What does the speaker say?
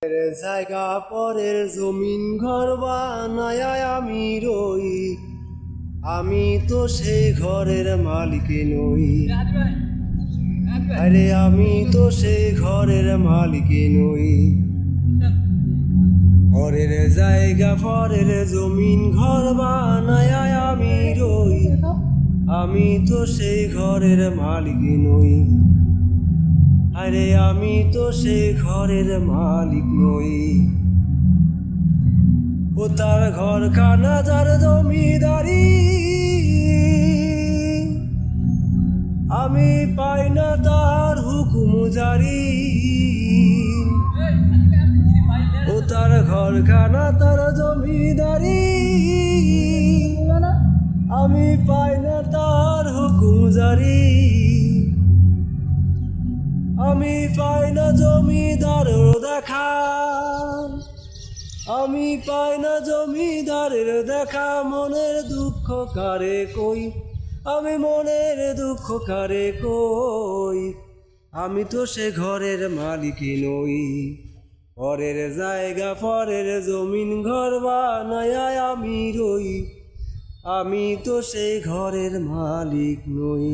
পরের জায়গা পরের জমিন ঘর বানায় আমি রই, আমি তো সেই ঘরের মালিক নই। আরে আমি তো সেই ঘরের মালিক নই। পরের জায়গা পরের জমিন ঘর বানায় আমি রই, আমি তো সেই ঘরের মালিক নই। আরে আমি তো সেই ঘরের মালিক নই। ও তার ঘর খানা তার জমিদারি, আমি পাই না তার হুকুম জারি। ও তার ঘর খানা তার জমিদারি, আমি পাই না তার হুকুম জারি। আমি পাই না জমিদারের দেখা, আমি পাই না জমিদারের দেখা। মনের দুঃখ কারে কই, আমি মনের দুঃখ কারে কই। আমি তো সে ঘরের মালিক নই। পরের জায়গা পরের জমিন ঘর বানায় আমি রই, আমি তো সেই ঘরের মালিক নই।